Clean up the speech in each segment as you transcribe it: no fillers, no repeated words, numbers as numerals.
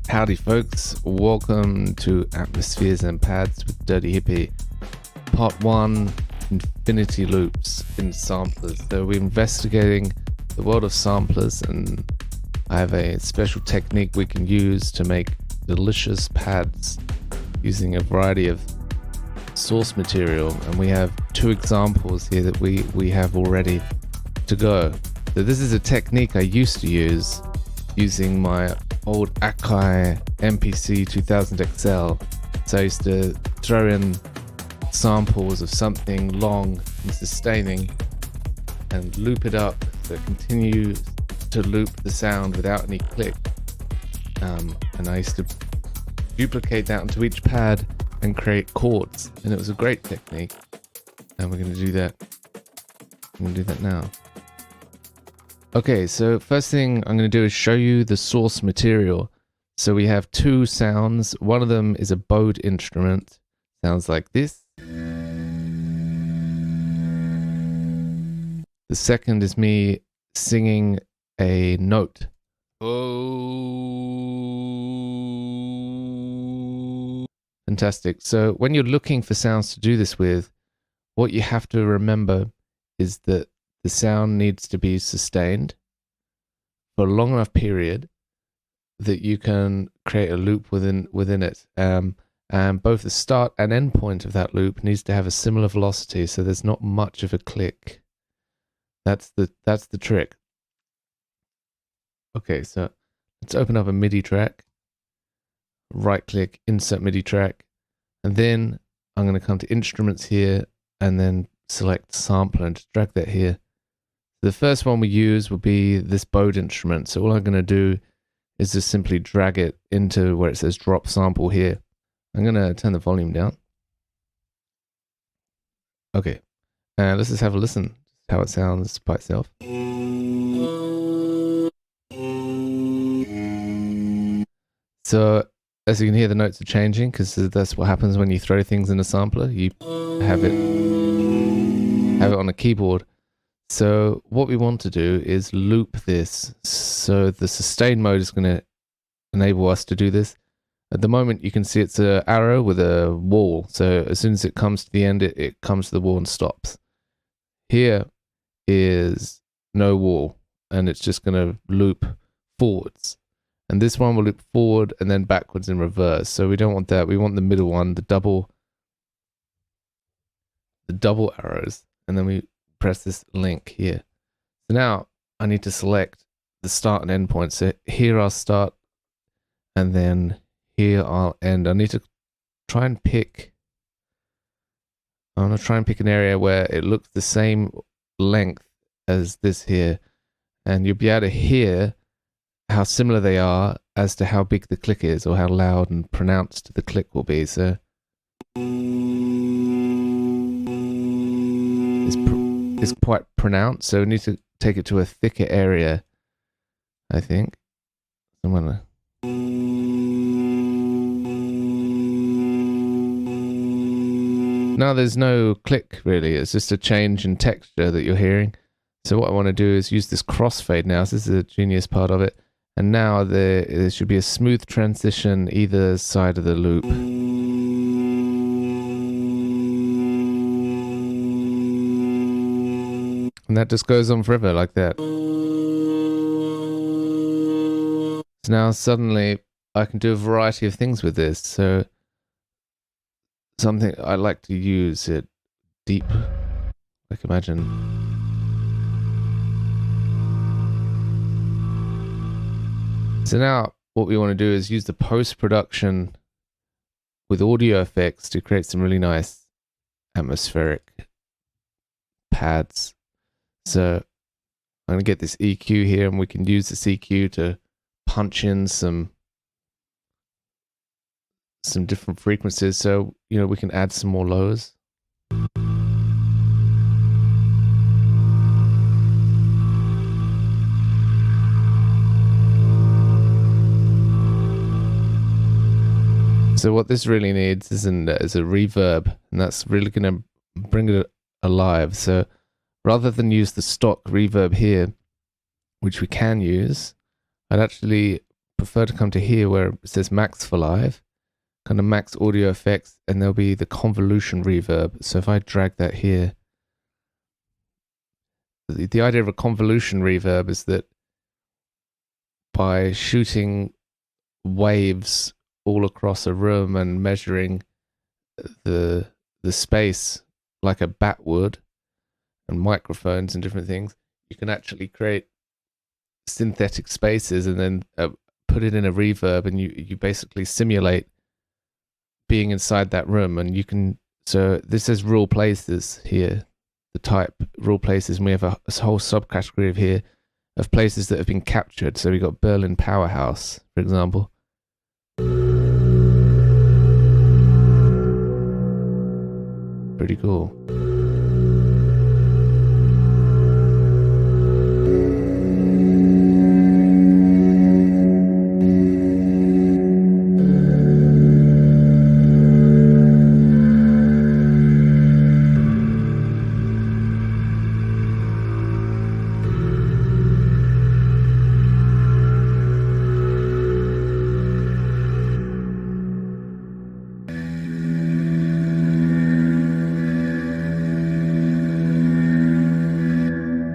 Howdy folks, welcome to Atmospheres and Pads with Dirty Hippie. Part 1, Infinity Loops in Samplers. So we're investigating the world of samplers, and I have a special technique we can use to make delicious pads using a variety of source material, and we have two examples here that we have already to go. So this is a technique I used to use using my old Akai MPC 2000 XL. So I used to throw in samples of something long and sustaining and loop it up so it continues to loop the sound without any click. And I used to duplicate that onto each pad and create chords, and it was a great technique. And we're going to do that. I'm going to do that now. Okay, so first thing I'm going to do is show you the source material. So we have two sounds. One of them is a bowed instrument. Sounds like this. The second is me singing a note. Oh. Fantastic. So when you're looking for sounds to do this with, what you have to remember is that the sound needs to be sustained for a long enough period that you can create a loop within it. And both the start and end point of that loop needs to have a similar velocity, so there's not much of a click. That's the trick. Okay, so let's open up a MIDI track. Right click, insert MIDI track, and then I'm going to come to instruments here and then select sampler and just drag that here. The first one we use will be this bowed instrument. So all I'm going to do is just simply drag it into where it says drop sample here. I'm going to turn the volume down. Okay, let's just have a listen to how it sounds by itself. So as you can hear, the notes are changing because that's what happens when you throw things in a sampler. You have it on a keyboard. So what we want to do is loop this. So the sustain mode is going to enable us to do this. At the moment, you can see it's an arrow with a wall. So as soon as it comes to the end, it comes to the wall and stops. Here is no wall, and it's just going to loop forwards. And this one will loop forward and then backwards in reverse. So we don't want that. We want the middle one, the double arrows, and then we press this link here. So now I need to select the start and end point. So here I'll start, and then here I'll end. I need to try and pick. I'm going to try and pick an area where it looks the same length as this here, and you'll be able to hear how similar they are as to how big the click is, or how loud and pronounced the click will be. So it's quite pronounced, so we need to take it to a thicker area, I think. I'm gonna now there's no click really, it's just a change in texture that you're hearing. So what I want to do is use this crossfade now. So this is a genius part of it. And now there should be a smooth transition either side of the loop. And that just goes on forever like that. So now suddenly I can do a variety of things with this. So something I like to use it deep, like imagine. So now what we want to do is use the post-production with audio effects to create some really nice atmospheric pads. So I'm going to get this EQ here, and we can use this EQ to punch in some different frequencies. So, you know, we can add some more lows. So what this really needs is a reverb, and that's really going to bring it alive. So rather than use the stock reverb here, which we can use, I'd actually prefer to come to here where it says max for live, kind of max audio effects, and there'll be the convolution reverb. So if I drag that here, the idea of a convolution reverb is that by shooting waves all across a room and measuring the space like a bat would, and microphones and different things, you can actually create synthetic spaces and then put it in a reverb, and you basically simulate being inside that room. And you can, so this says real places here, the type real places, and we have a whole subcategory of here of places that have been captured. So we got Berlin Powerhouse, for example. Pretty cool.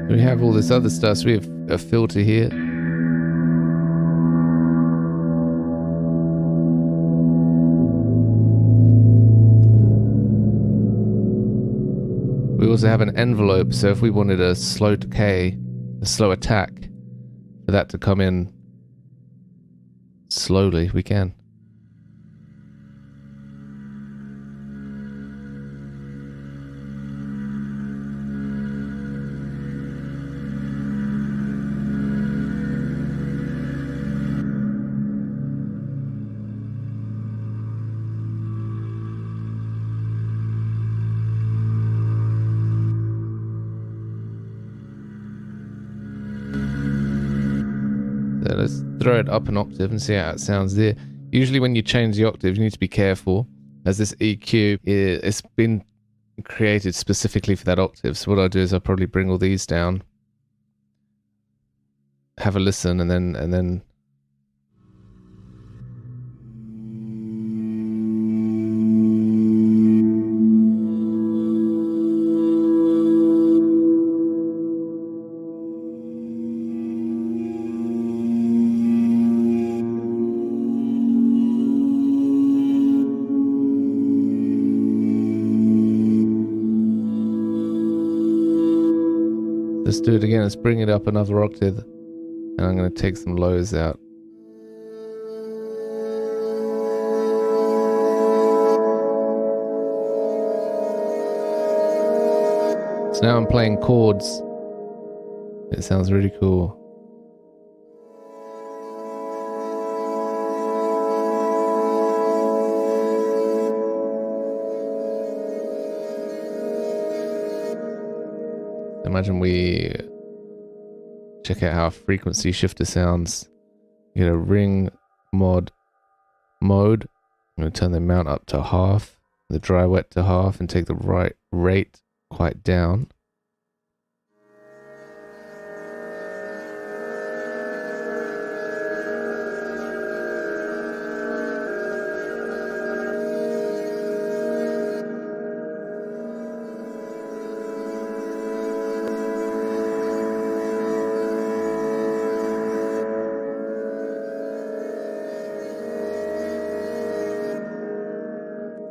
We have all this other stuff. So we have a filter here. We also have an envelope. So if we wanted a slow decay, a slow attack, for that to come in slowly, we can. So let's throw it up an octave and see how it sounds there. Usually when you change the octave, you need to be careful, as this EQ, it's been created specifically for that octave. So what I'll do is I'll probably bring all these down, have a listen, and then let's do it again. Let's bring it up another octave, and I'm going to take some lows out. So now I'm playing chords. It sounds really cool. Imagine we check out how a frequency shifter sounds. You get a ring mode. I'm going to turn the amount up to half, the dry wet to half, and take the right rate quite down.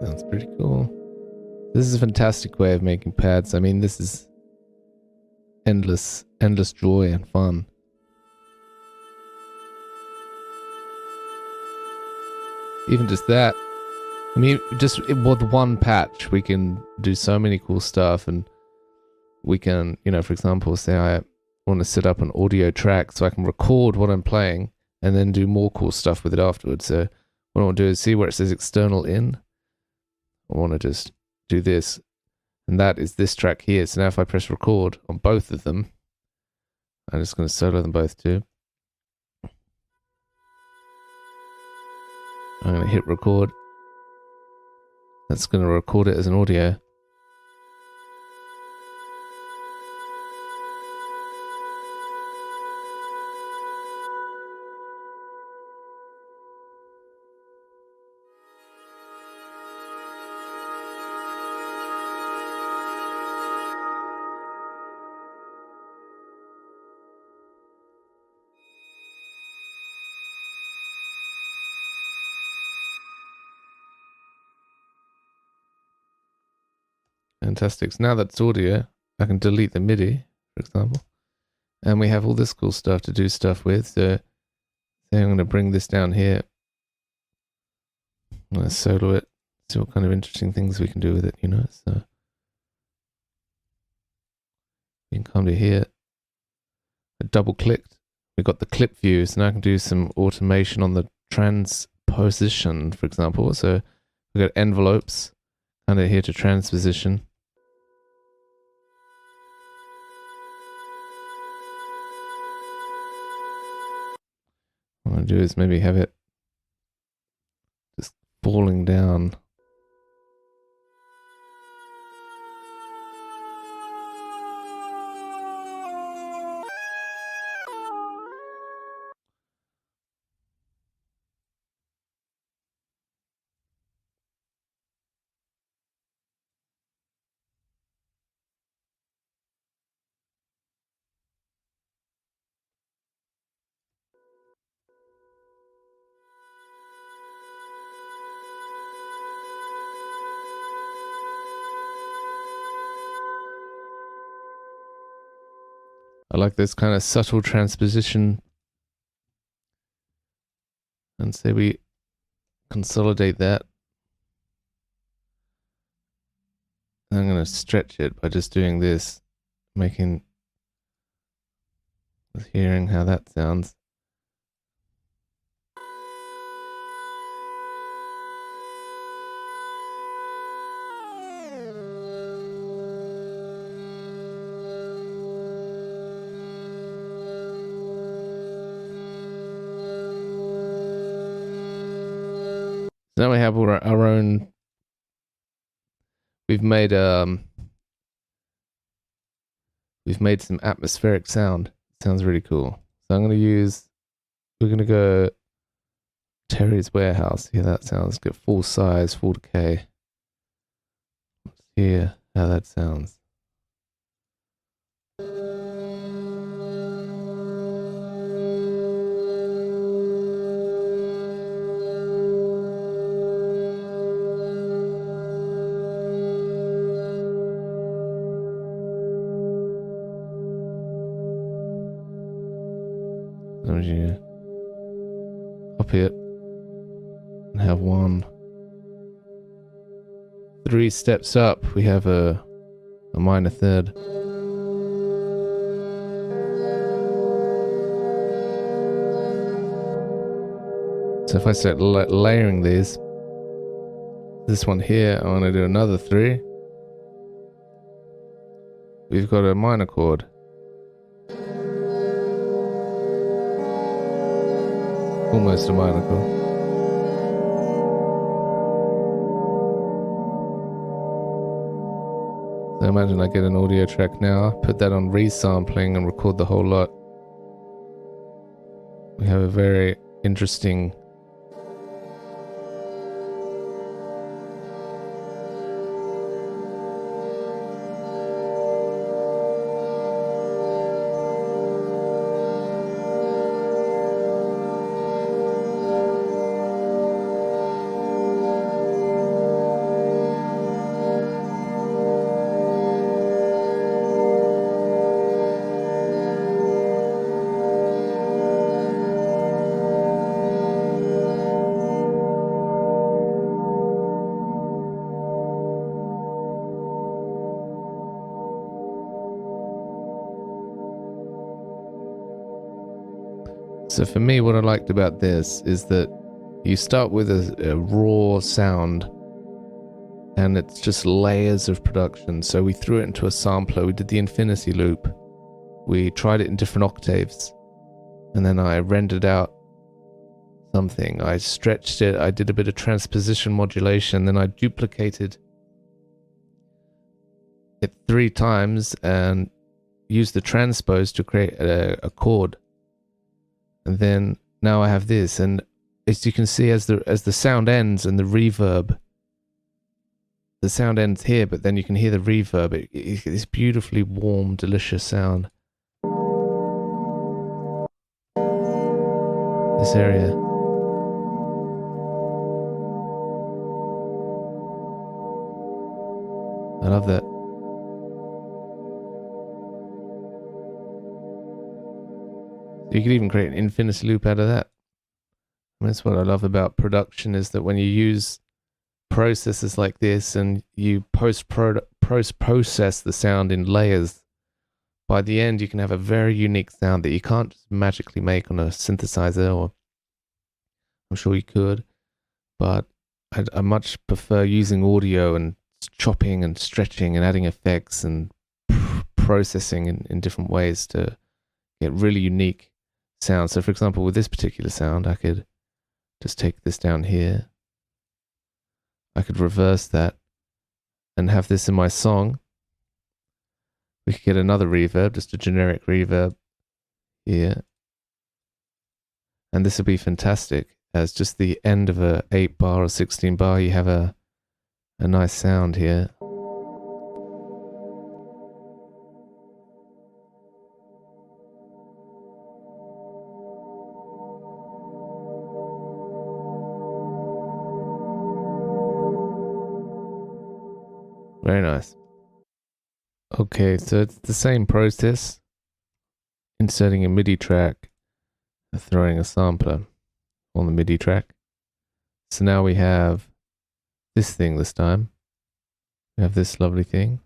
Sounds pretty cool. This is a fantastic way of making pads. I mean, this is endless joy and fun. Even just that. I mean, just with one patch, we can do so many cool stuff, and we can, you know, for example, say I want to set up an audio track so I can record what I'm playing and then do more cool stuff with it afterwards. So what I want to do is see where it says external in. I want to just do this, and that is this track here. So now if I press record on both of them, I'm just going to solo them both too. I'm going to hit record. That's going to record it as an audio. Fantastic. So now that's audio, I can delete the MIDI, for example. And we have all this cool stuff to do stuff with. So I'm going to bring this down here. I'm going to solo it. See what kind of interesting things we can do with it, you know. So we can come to here. I double clicked. We got the clip view. So now I can do some automation on the transposition, for example. So we've got envelopes, kind of here to transposition. What I'm going to do is maybe have it just falling down. I like this kind of subtle transposition. And say we consolidate that. And I'm going to stretch it by just doing this, hearing how that sounds. Now we have our own. We've made some atmospheric sound. It sounds really cool. So I'm going to use. We're going to go Terry's Warehouse. Hear that sounds good. Full size, full decay. Let's hear how that sounds. You copy it and have 3 steps up. We have a minor third. So if I start layering these, this one here, I want to do another 3. We've got a minor chord. Almost a minor chord. So imagine I get an audio track now, put that on resampling and record the whole lot. We have a very interesting So for me, what I liked about this is that you start with a raw sound and it's just layers of production. So we threw it into a sampler, we did the infinity loop, we tried it in different octaves, and then I rendered out something. I stretched it, I did a bit of transposition modulation, then I duplicated it 3 times and used the transpose to create a chord. And then now I have this, and as you can see, as the sound ends and the reverb, the sound ends here, but then you can hear the reverb. It's this beautifully warm, delicious sound. This area. I love that. You could even create an infinity loop out of that. And that's what I love about production, is that when you use processes like this and you post-process the sound in layers, by the end you can have a very unique sound that you can't just magically make on a synthesizer, or I'm sure you could, but I much prefer using audio and chopping and stretching and adding effects and processing in different ways to get really unique sounds. So for example, with this particular sound, I could just take this down here. I could reverse that and have this in my song. We could get another reverb, just a generic reverb here. And this would be fantastic. As just the end of a 8 bar or 16 bar, you have a nice sound here. Very nice. Okay, so it's the same process. Inserting a MIDI track, throwing a sampler on the MIDI track. So now we have this thing this time. We have this lovely thing.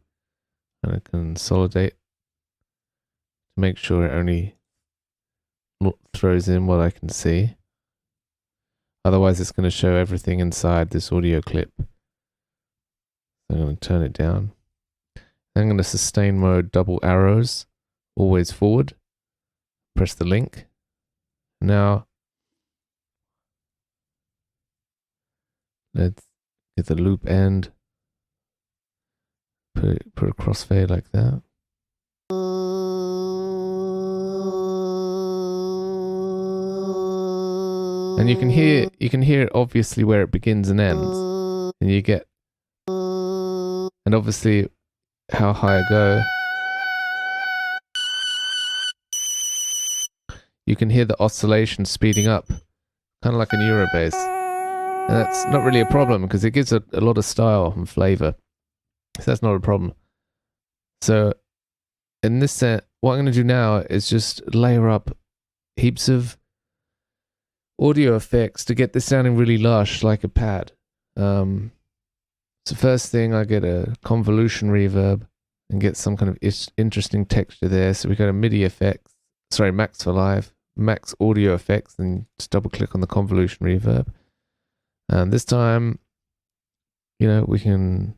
And I consolidate to make sure it only throws in what I can see. Otherwise it's going to show everything inside this audio clip. I'm going to turn it down. I'm going to sustain mode double arrows, always forward. Press the link. Now, let's get the loop end. Put a crossfade like that. And you can hear obviously where it begins and ends. And you get, and obviously how high I go, you can hear the oscillation speeding up, kind of like an Eurobass. And that's not really a problem because it gives a lot of style and flavor. So that's not a problem. So in this set, what I'm going to do now is just layer up heaps of audio effects to get this sounding really lush, like a pad. So first thing, I get a convolution reverb and get some kind of interesting texture there. So we go to MIDI effects, sorry, Max for Live, Max audio effects, and just double click on the convolution reverb. And this time, you know, we can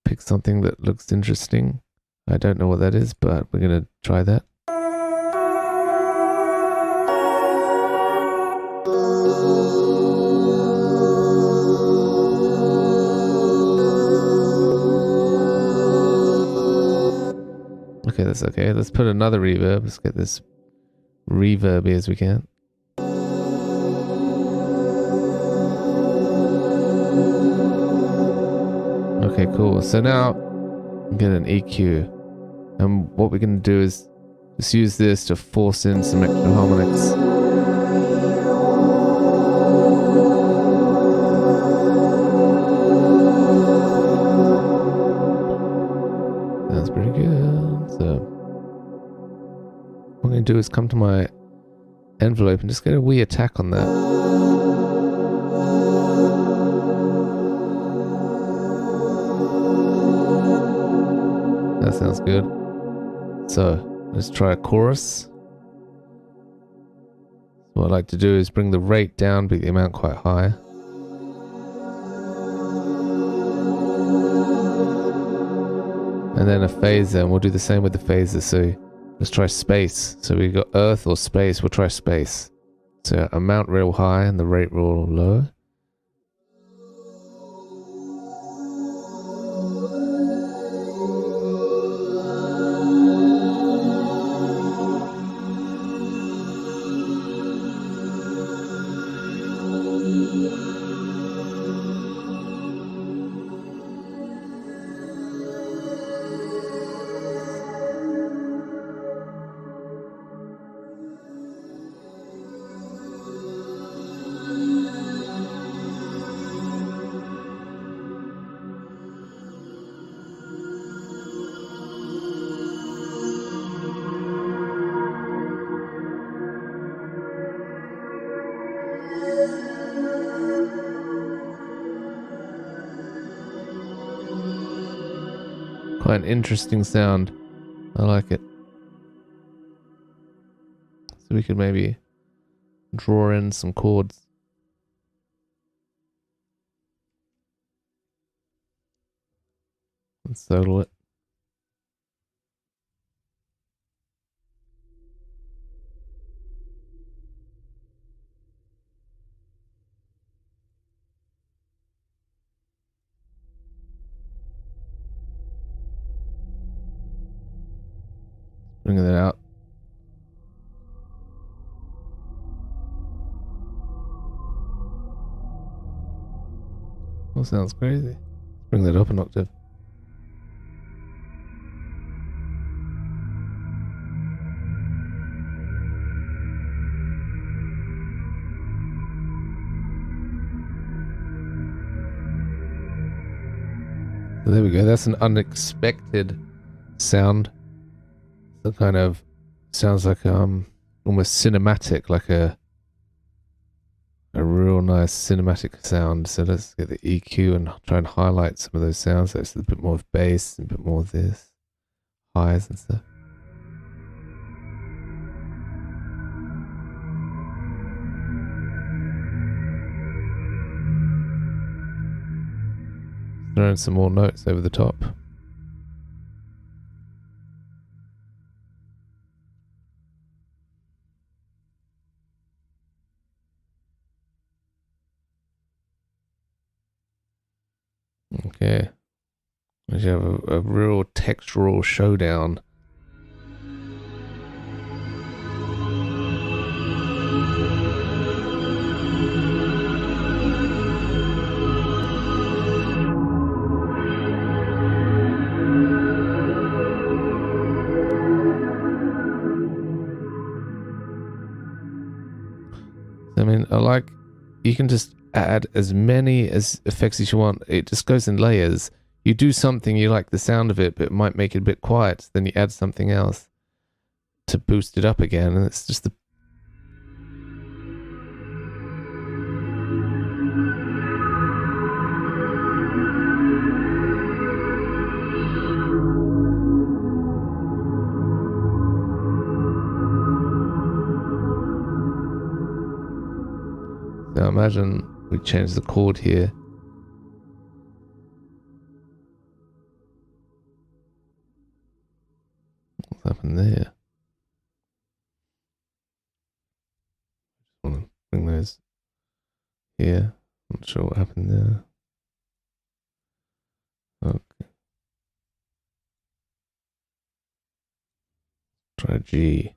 pick something that looks interesting. I don't know what that is, but we're going to try that. Okay, that's okay. Let's put another reverb. Let's get this reverby as we can. Okay, cool. So now get an EQ. And what we're going to do is just use this to force in some extra harmonics. That's pretty good. So what I'm going to do is come to my envelope and just get a wee attack on that. That sounds good. So let's try a chorus. What I like to do is bring the rate down, but the amount quite high. And then a phaser, and we'll do the same with the phaser. So let's try space. So we got earth or space, we'll try space. So amount real high and the rate real low. Quite an interesting sound. I like it. So we could maybe draw in some chords. And solo it. Bringing that out. That sounds crazy. Bring that up an octave. So there we go. That's an unexpected sound. That kind of sounds like almost cinematic, like a real nice cinematic sound. So let's get the EQ and try and highlight some of those sounds. So it's a bit more of bass and a bit more of this, highs and stuff. Throwing some more notes over the top. Okay, we have a real textural showdown. I mean, I like, you can just add as many effects as you want. It just goes in layers. You do something, you like the sound of it, but it might make it a bit quiet. Then you add something else to boost it up again, and it's just the Now imagine we change the chord here. What's happened there? I want to bring those here. Not sure what happened there. Okay. Try G.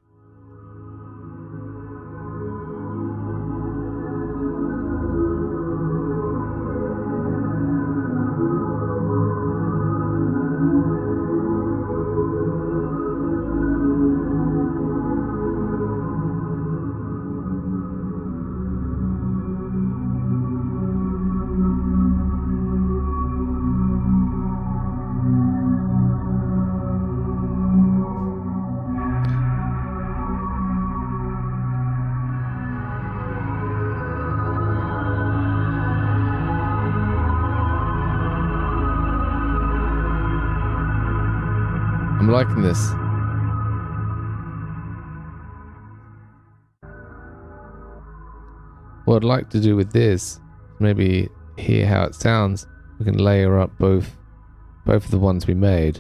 I'm liking this. What I'd like to do with this, maybe hear how it sounds. We can layer up both of the ones we made.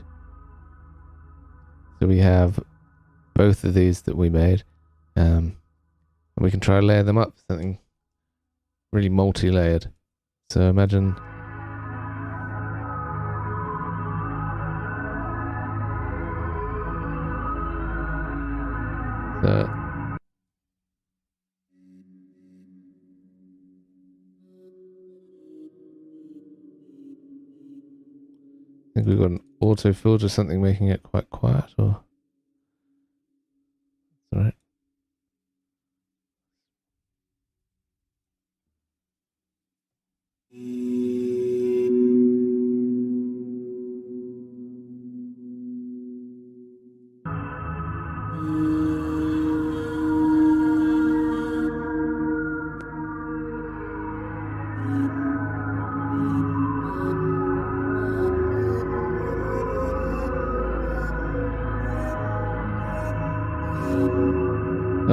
So we have both of these that we made, and we can try to layer them up, something really multi-layered. So imagine. I think we've got an auto filter, something making it quite quiet, or all right.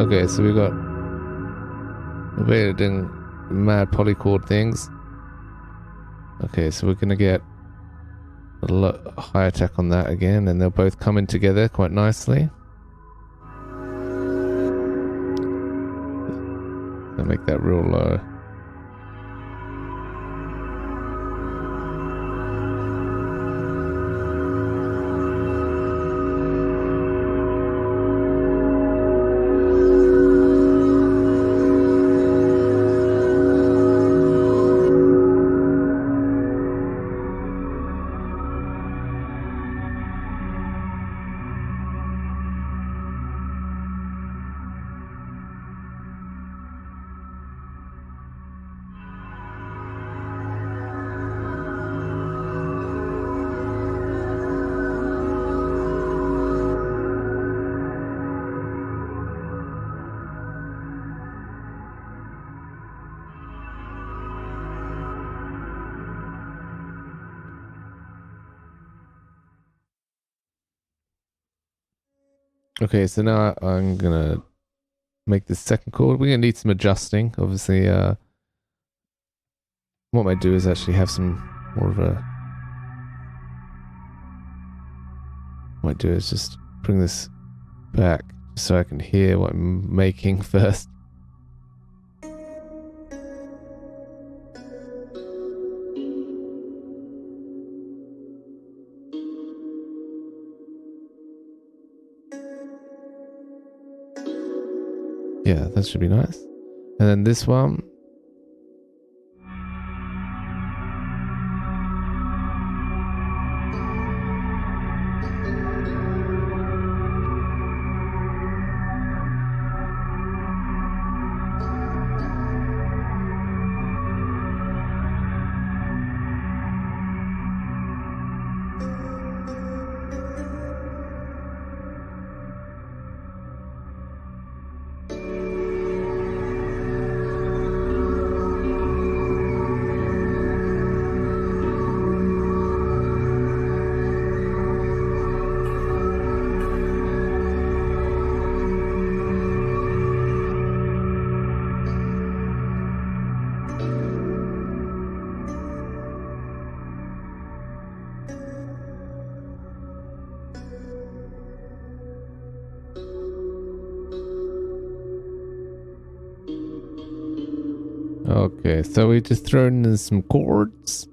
Okay, so we got a way of doing mad polychord things. Okay, so we're gonna get a lot higher tech on that again, and they'll both come in together quite nicely. I'll make that real low. Okay, so now I'm gonna make the second chord. We're gonna need some adjusting. Obviously, what I might do is actually have some more of a... What I might do is just bring this back so I can hear what I'm making first. Yeah, that should be nice. And then this one. Okay, so we just thrown in some chords,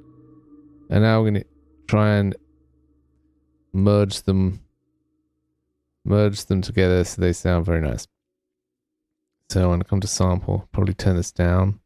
and now we're gonna try and merge them together so they sound very nice. So when I come to sample, probably turn this down.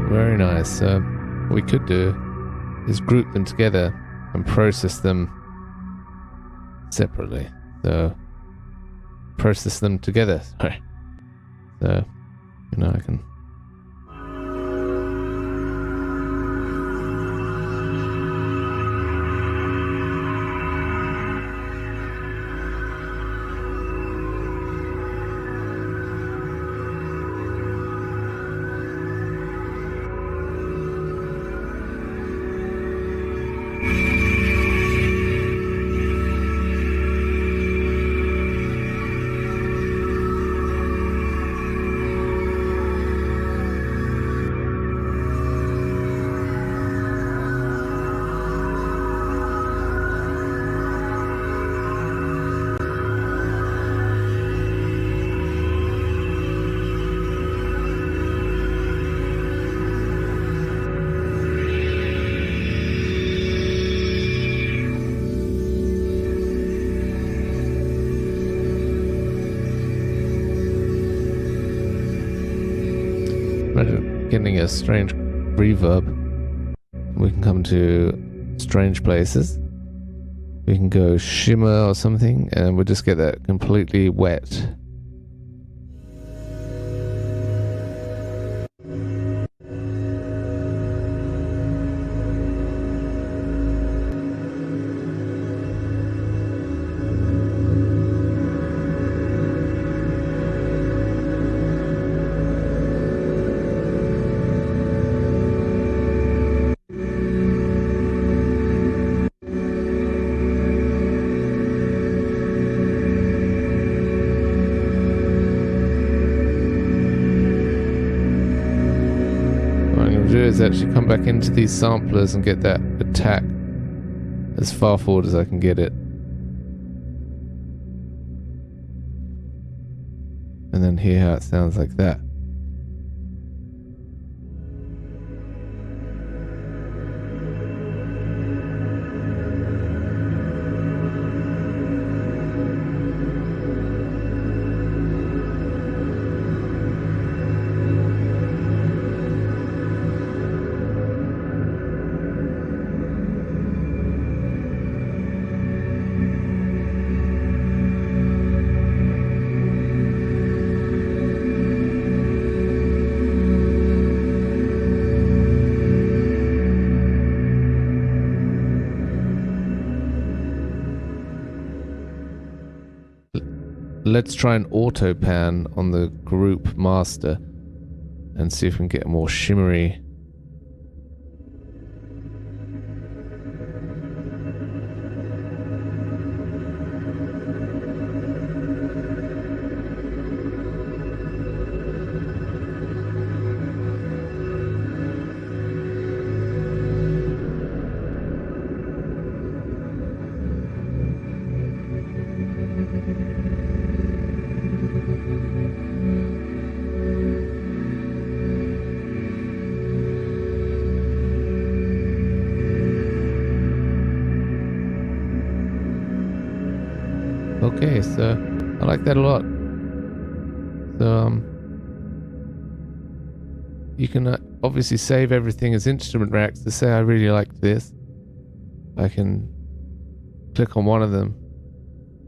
Very nice. So what we could do is group them together and process them separately. So process them together. Sorry. So I can. Getting a strange reverb. we can come to strange places. We can go shimmer or something, and we'll just get that completely wet. Is actually come back into these samplers and get that attack as far forward as I can get it, and then hear how it sounds like that. Let's try an auto pan on the group master and see if we can get more shimmery. Okay, so I like that a lot. So you can obviously save everything as instrument racks. To say I really like this, I can click on one of them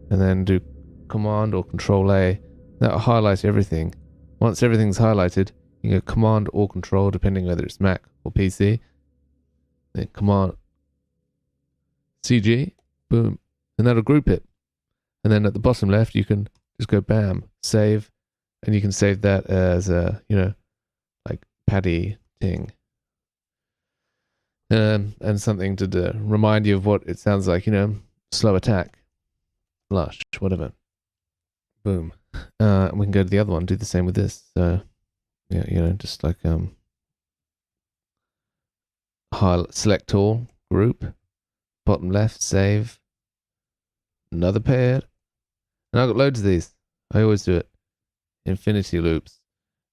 and then do Command or Control A. That'll highlight everything. Once everything's highlighted, you can go Command or Control, depending whether it's Mac or PC. Then Command CG, boom, and that'll group it. And then at the bottom left, you can just go bam, save, and you can save that as a, you know, like Paddy thing. And something to remind you of what it sounds like, you know, slow attack, lush, whatever. Boom. And we can go to the other one, do the same with this. So, yeah, you know, just like select all, group, bottom left, save, another pair. And I've got loads of these. I always do it. Infinity loops.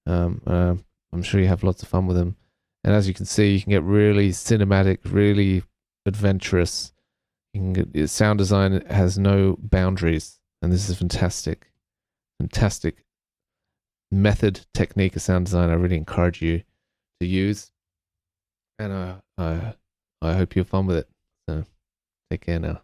I'm sure you have lots of fun with them. And as you can see, you can get really cinematic, really adventurous. You can get, sound design has no boundaries. And this is fantastic. Fantastic method, technique of sound design. I really encourage you to use. And I hope you have fun with it. So take care now.